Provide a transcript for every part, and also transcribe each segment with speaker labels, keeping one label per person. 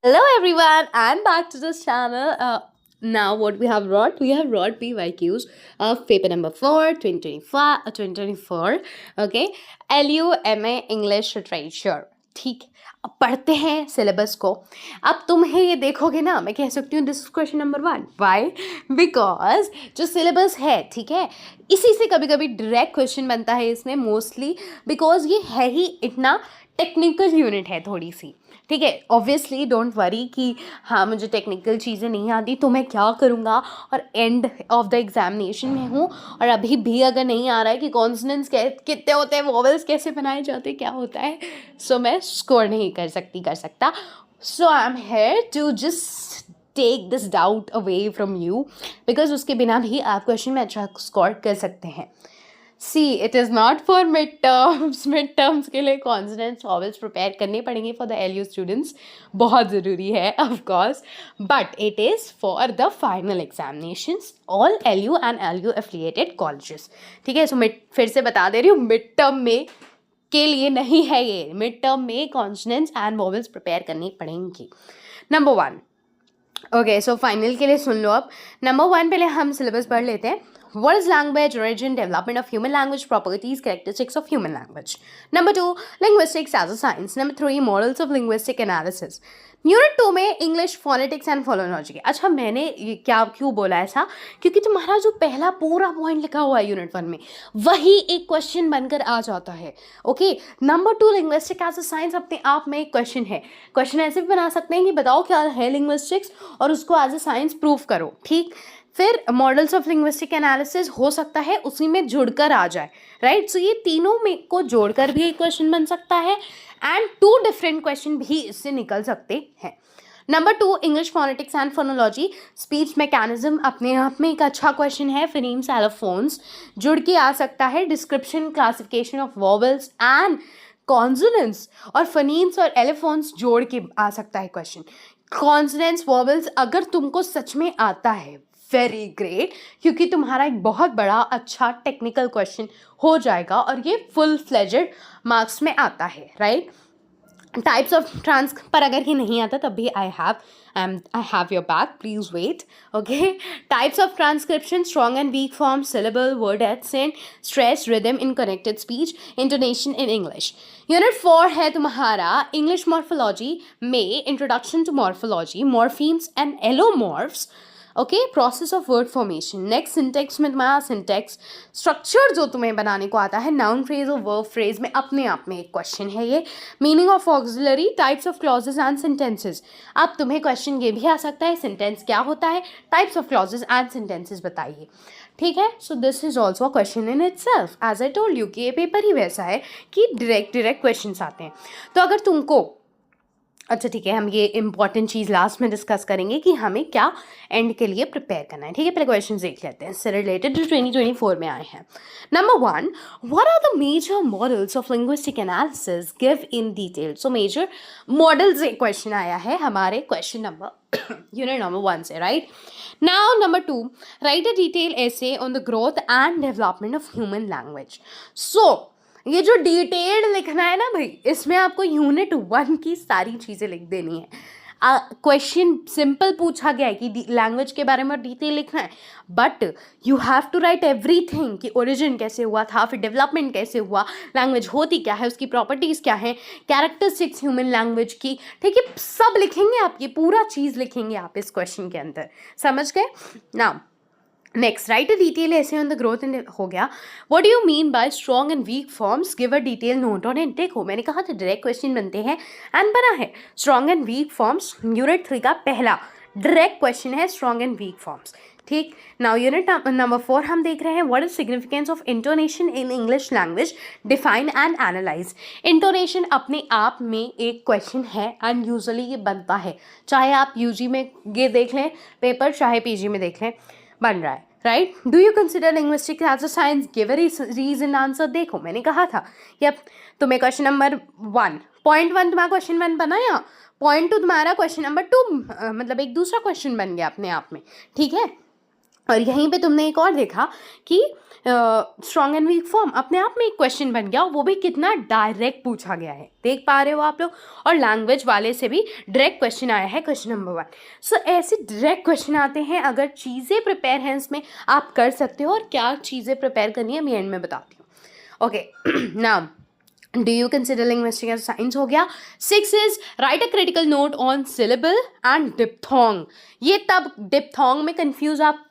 Speaker 1: Hello everyone, and back to this channel. Now what we have brought? We have brought PYQs of paper number 4, 2025, 2024. Okay, LUMA English Literature. ठीक, अब पढ़ते हैं syllabus को. अब तुम्हें ये देखोगे ना, मैं कह सकती हूँ this is question number 1. Why? Because जो सिलेबस है, ठीक है, इसी से कभी कभी डायरेक्ट क्वेश्चन बनता है इसमें, मोस्टली बिकॉज ये है ही इतना टेक्निकल यूनिट है थोड़ी सी. ठीक है, ऑब्वियसली डोंट वरी कि हाँ मुझे टेक्निकल चीज़ें नहीं आती तो मैं क्या करूँगा, और एंड ऑफ द एग्जामिनेशन में हूँ और अभी भी अगर नहीं आ रहा है कि कॉन्सोनेंट्स कितने होते हैं, वोवेल्स कैसे बनाए जाते हैं, क्या होता है, सो मैं स्कोर नहीं कर सकता. So I am here to just take this doubt away from you, because उसके बिना भी आप क्वेश्चन में अच्छा स्कोर कर सकते हैं. See it is not for mid terms के लिए कॉन्सोनेंट्स वॉवेल्स प्रिपेयर करने पड़ेंगे फॉर द एलयू स्टूडेंट्स, बहुत ज़रूरी है of course, but it is for the final examinations all LU and LU affiliated colleges. ठीक है, सो फिर से बता दे रही हूँ, मिड टर्म में के लिए नहीं है ये. मिड टर्म में कॉन्सोनेंट्स एंड वॉवेल्स प्रिपेयर करनी पड़ेंगी. नंबर 1. ओके, सो फाइनल के लिए सुन लो. अब नंबर 1 पहले हम सिलेबस पढ़ लेते हैं. What is language? Origin, development of human language, properties, characteristics of human language. Number 2, linguistics as a science. Number 3, models of linguistic analysis. Unit 2 में इंग्लिश फोनेटिक्स एंड फोनोलॉजी. अच्छा, मैंने ये क्यों बोला ऐसा, क्योंकि तुम्हारा जो पहला पूरा पॉइंट लिखा हुआ है यूनिट 1 में, वही एक क्वेश्चन बनकर आ जाता है. Okay, number 2 linguistic as a science अपने आप में एक क्वेश्चन है. क्वेश्चन ऐसे भी बना सकते हैं कि बताओ क्या है लिंग्विस्टिक्स और उसको एज अ साइंस प्रूव करो. ठीक, फिर मॉडल्स ऑफ लिंग्विस्टिक एनालिसिस हो सकता है उसी में जुड़कर आ जाए. राइट, सो ये तीनों में को जोड़कर भी एक क्वेश्चन बन सकता है एंड 2 डिफरेंट क्वेश्चन भी इससे निकल सकते हैं. Number 2 English phonetics and phonology, speech mechanism अपने आप में एक अच्छा क्वेश्चन है. फिनीम्स एलोफोन्स जुड़ के आ सकता है. Description classification of vowels and consonants, और फनीम्स और एलोफोन्स जोड़ के आ सकता है क्वेश्चन. कॉन्सोनेंट्स वॉवल्स अगर तुमको सच में आता है, वेरी ग्रेट, क्योंकि तुम्हारा एक बहुत बड़ा अच्छा टेक्निकल क्वेश्चन हो जाएगा और ये फुल फ्लेजेड मार्क्स में आता है. राइट, टाइप्स ऑफ ट्रांस पर अगर ये नहीं आता तब भी I have your back, please wait. Okay, types of transcription, strong and weak form, syllable, word accent, stress, rhythm in connected speech, intonation in English. Unit 4 है तुम्हारा इंग्लिश मॉर्फोलॉजी में introduction to morphology, morphemes and allomorphs. Okay, process of word formation. Next syntax में तुम्हारा syntax structure जो तुम्हें बनाने को आता है, नाउन फ्रेज और वर्ब फ्रेज में अपने आप में एक क्वेश्चन है ये. Meaning of auxiliary, types of clauses and sentences. अब तुम्हें क्वेश्चन ये भी आ सकता है, सेंटेंस क्या होता है, types of clauses and sentences बताइए. ठीक है, so this is also a question in itself. As I told you कि ये पेपर ही वैसा है कि डायरेक्ट क्वेश्चन आते हैं. तो अगर तुमको, अच्छा ठीक है, हम ये इंपॉर्टेंट चीज़ लास्ट में डिस्कस करेंगे कि हमें क्या एंड के लिए प्रिपेयर करना है. ठीक है, पहले क्वेश्चन देख लेते हैं, इससे रिलेटेड जो 2024 में आए हैं. Number 1, what are the major models of linguistic analysis, give in detail. So major models एक क्वेश्चन आया है हमारे क्वेश्चन नंबर यूनिट नंबर 1 से. Right, now number 2, right a detail essay on the growth and development of human language. So ये जो detailed लिखना है ना भाई, इसमें आपको यूनिट 1 की सारी चीज़ें लिख देनी है. क्वेश्चन सिंपल पूछा गया है कि लैंग्वेज के बारे में डिटेल लिखना है, but you have to write everything कि ओरिजिन कैसे हुआ था, फिर डेवलपमेंट कैसे हुआ, लैंग्वेज होती क्या है, उसकी प्रॉपर्टीज़ क्या है, कैरेक्टरिस्टिक्स ह्यूमन लैंग्वेज की. ठीक है, सब लिखेंगे आप, ये पूरा चीज़ लिखेंगे आप इस क्वेश्चन के अंदर. समझ गए ना? Next, write a detail essay on the growth and हो गया. What do you mean by strong and weak forms, give a detail note on it. देखो, मैंने कहा था डायरेक्ट क्वेश्चन बनते हैं एंड बना है strong and weak forms. Unit 3 का पहला डायरेक्ट क्वेश्चन है स्ट्रॉन्ग एंड वीक फॉर्म्स. ठीक, नाउ यूनिट नंबर 4 हम देख रहे हैं, what is significance of intonation in English language, define and analyse. Intonation अपने आप में एक क्वेश्चन है एंड यूजुअली ये बनता है, चाहे आप यूजी में ये देख लें पेपर, चाहे पीजी में देख लें, बन रहा है. Right, do you consider linguistics as a science, give a reason answer. देखो, मैंने कहा था कि अब तुम्हें क्वेश्चन नंबर 1, पॉइंट 1 तुम्हारा क्वेश्चन 1 बना, या पॉइंट 2 तुम्हारा क्वेश्चन नंबर 2, मतलब एक दूसरा क्वेश्चन बन गया अपने आप में. ठीक है, और यहीं पे तुमने एक और देखा कि स्ट्रॉन्ग एंड वीक फॉर्म अपने आप में एक क्वेश्चन बन गया, वो भी कितना डायरेक्ट पूछा गया है, देख पा रहे हो आप लोग। और लैंग्वेज वाले से भी डायरेक्ट क्वेश्चन आया है, क्वेश्चन नंबर 1। सो ऐसे डायरेक्ट क्वेश्चन आते हैं, अगर चीज़ें प्रिपेयर हैं इसमें आप कर सकते हो। और क्या चीज़ें प्रिपेयर करनी है मैं एंड में बताती हूँ। Okay now Do you consider linguistic as science हो गया। 6 is write a critical note on syllable and diphthong। ये तब diphthong में confuse आप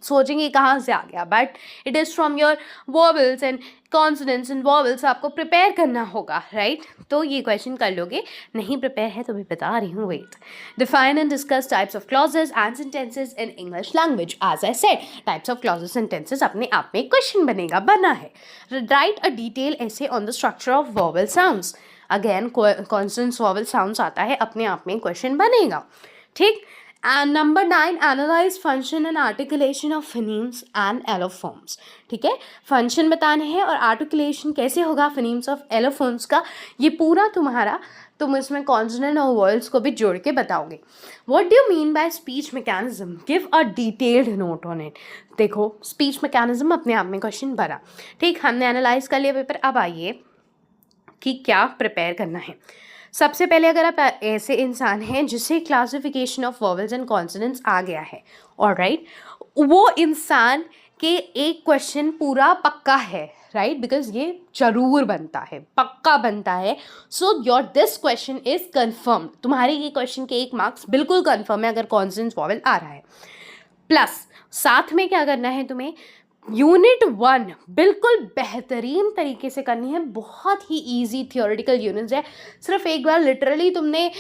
Speaker 1: सोचेंगे कहाँ से आ गया, but it is from your vowels and consonants and vowels आपको prepare करना होगा, right? तो ये question कर लोगे, नहीं prepare है तो भी बता रही हूँ, wait। Define and discuss types of clauses and sentences in English language। As I said, types of clauses sentences अपने आप में question बनेगा, बना है। Write a detailed essay on the structure of vowel sounds। Again consonants vowel sounds आता है, अपने आप में क्वेश्चन बनेगा, ठीक। And number 9 analyse function and articulation of phonemes and allophones. ठीक है, फंक्शन बताने हैं और आर्टिकुलेशन कैसे होगा फिनीम्स ऑफ एलोफॉर्म्स का, ये पूरा तुम्हारा, तुम इसमें कॉन्सोनेंट और वॉयल्स को भी जोड़ के बताओगे। What do you mean bye speech mechanism, give a detailed note on it. देखो स्पीच मैकेनिज्म अपने आप में क्वेश्चन बना, ठीक, हमने एनालाइज कर लिया पेपर। अब आइए कि क्या प्रिपेयर करना है। सबसे पहले अगर आप ऐसे इंसान हैं जिसे classification of vowels and consonants आ गया है, ऑलराइट, वो इंसान के एक क्वेश्चन पूरा पक्का है, राइट, बिकॉज ये जरूर बनता है, पक्का बनता है। So your this question is confirm, तुम्हारे ये क्वेश्चन के 1 मार्क्स बिल्कुल कन्फर्म है अगर कॉन्सोनेंट्स वॉवल आ रहा है। प्लस साथ में क्या करना है तुम्हें, यूनिट 1 बिल्कुल बेहतरीन तरीके से करनी है, बहुत ही इजी थियोरेटिकल यूनिट्स है। सिर्फ एक बार लिटरली तुमने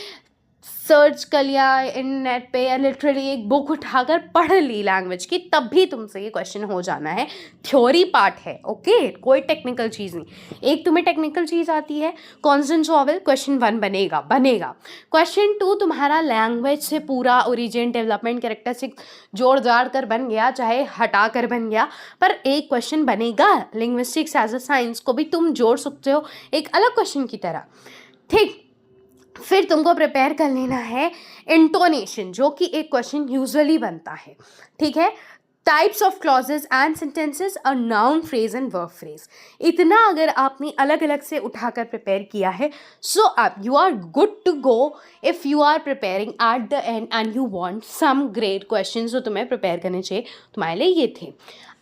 Speaker 1: सर्च कर लिया इन नेट पे या लिटरली एक बुक उठाकर पढ़ ली लैंग्वेज की, तब भी तुमसे ये क्वेश्चन हो जाना है। थ्योरी पार्ट है, ओके, कोई टेक्निकल चीज़ नहीं। एक तुम्हें टेक्निकल चीज़ आती है कॉन्सोनेंट्स वॉवल, क्वेश्चन 1 बनेगा। क्वेश्चन 2 तुम्हारा लैंग्वेज से पूरा ओरिजिन डेवलपमेंट कैरेक्टरिस्टिक जोड़ जाड़ कर बन गया, चाहे हटा कर बन गया, पर एक क्वेश्चन बनेगा। लिंग्विस्टिक्स एज अ साइंस को भी तुम जोड़ सकते हो एक अलग क्वेश्चन की तरह, ठीक। फिर तुमको प्रिपेयर कर लेना है इंटोनेशन, जो कि एक क्वेश्चन यूजुअली बनता है, ठीक है। Types of clauses and sentences, a noun phrase and verb phrase. इतना अगर आपने अलग अलग से उठाकर प्रिपेयर किया है, सो अब you are good to go if you are preparing at the end and you want some great question जो तुम्हें प्रिपेयर करने चाहिए। तुम्हारे लिए ये थे।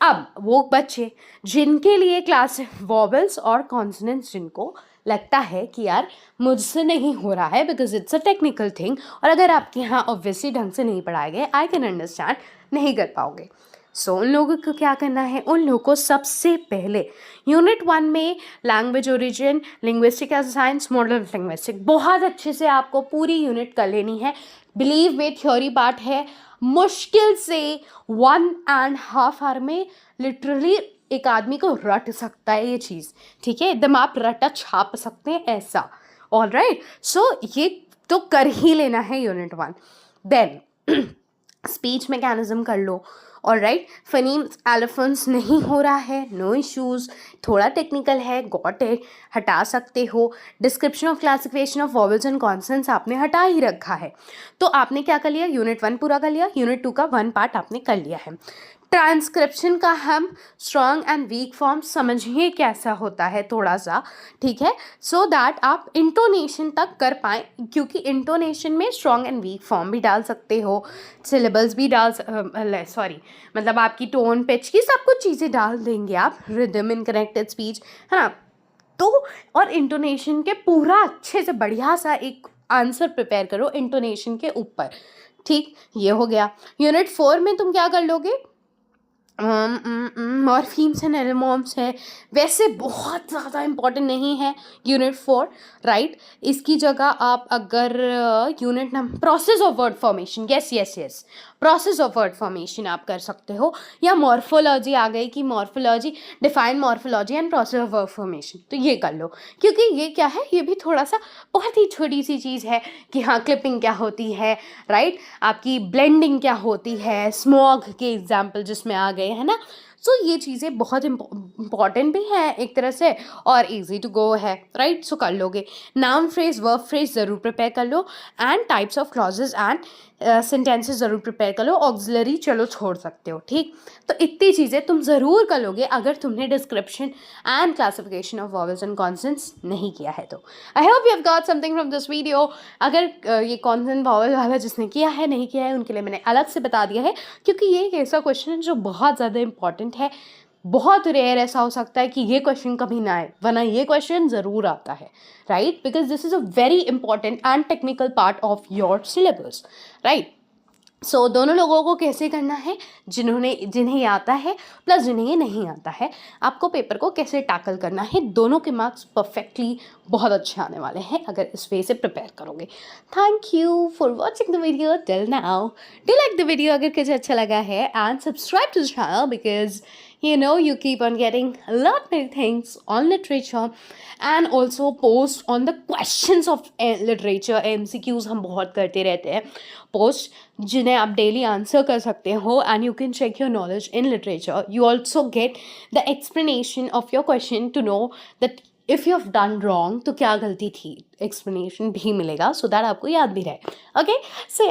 Speaker 1: अब वो बच्चे जिनके लिए क्लास वॉवल्स और कॉन्सोनेंट्स, जिनको लगता है कि यार मुझसे नहीं हो रहा है because it's a technical thing, और अगर आपके यहाँ ऑब्वियसली ढंग से नहीं पढ़ाए गए, आई कैन अंडरस्टैंड, नहीं कर पाओगे। सो उन लोगों को क्या करना है, उन लोगों को सबसे पहले यूनिट 1 में language origin, linguistic as science, modern linguistic, बहुत अच्छे से आपको पूरी यूनिट कर लेनी है। बिलीव में थ्योरी पार्ट है, मुश्किल से 1.5 आवर में लिटरली एक आदमी को रट सकता है ये चीज़, ठीक है, एकदम आप रटा छाप सकते हैं ऐसा, ऑलराइट। सो ये तो कर ही लेना है यूनिट 1। देन स्पीच मैकेनिज्म कर लो, ऑलराइट। फनीम्स एलोफेंट्स नहीं हो रहा है, नो इश्यूज़, थोड़ा टेक्निकल है, गॉट इट, हटा सकते हो। Description of classification of vowels and consonants आपने हटा ही रखा है, तो आपने क्या कर लिया, यूनिट 1 पूरा कर लिया, यूनिट 2 का 1 पार्ट आपने कर लिया है। ट्रांसक्रिप्शन का हम स्ट्रॉन्ग एंड वीक फॉर्म समझिए कैसा होता है थोड़ा सा, ठीक है, सो दैट आप इंटोनेशन तक कर पाएँ, क्योंकि इंटोनेशन में स्ट्रॉन्ग एंड वीक फॉर्म भी डाल सकते हो, सिलेबल्स भी मतलब आपकी टोन, पिच की सब कुछ चीज़ें डाल देंगे आप, रिदम इन कनेक्टेड स्पीच, है ना। तो और इंटोनेशन के पूरा अच्छे से बढ़िया सा एक आंसर प्रिपेयर करो इंटोनेशन के ऊपर, ठीक, ये हो गया। यूनिट 4 में तुम क्या कर लोगे, मॉर्फीम्स एंड एनामॉर्म्स है, वैसे बहुत ज़्यादा इंपॉर्टेंट नहीं है यूनिट 4, राइट। इसकी जगह आप अगर unit number process of word formation, yes process of word formation आप कर सकते हो, या मॉर्फोलॉजी आ गई कि morphology, define morphology and process of word formation, तो ये कर लो, क्योंकि ये क्या है, ये भी थोड़ा सा बहुत ही छोटी सी चीज़ है कि हाँ क्लिपिंग क्या होती है, राइट, आपकी ब्लेंडिंग क्या होती है, स्मॉग के एग्जाम्पल जिसमें आ गए, है ना। सो ये चीज़ें बहुत इंपॉर्टेंट भी हैं एक तरह से और ईजी टू गो है, राइट? सो कर लोगे। नाउन फ्रेज, वर्ब फ्रेज ज़रूर प्रिपेयर कर लो and types of clauses and sentences ज़रूर प्रिपेयर कर लो। ऑक्सिलरी चलो छोड़ सकते हो, ठीक? तो इतनी चीज़ें तुम ज़रूर कर लोगे अगर तुमने description and classification of vowels and consonants नहीं किया है तो। I hope you have got something from this video. अगर ये कॉन्सेंट वॉवेल वाला जिसने किया है नहीं किया है उनके लिए मैंने अलग से बता दिया है, क्योंकि ये एक ऐसा क्वेश्चन है जो बहुत ज़्यादा इंपॉर्टेंट है। बहुत रेयर ऐसा हो सकता है कि ये क्वेश्चन कभी ना आए, वरना ये क्वेश्चन ज़रूर आता है, right? Because this is a very important and technical part of your syllabus, right? So दोनों लोगों को कैसे करना है, जिन्हें ये आता है प्लस जिन्हें ये नहीं आता है, आपको पेपर को कैसे टैकल करना है, दोनों के मार्क्स परफेक्टली बहुत अच्छे आने वाले हैं अगर इस वे से प्रिपेयर करोगे। Thank you for watching the video till now. Do like the video अगर कुछ अच्छा लगा है, and subscribe to the channel because you keep on getting a lot many things on literature and also post on the questions of literature। MCQs हम बहुत करते रहते हैं पोस्ट, जिन्हें आप डेली आंसर कर सकते हो and you can check your knowledge in literature. You also get the explanation of your question to know that if you have done wrong तो क्या गलती थी, एक्सप्लेनेशन भी मिलेगा सो दैट आपको याद भी रहे। ओके, सो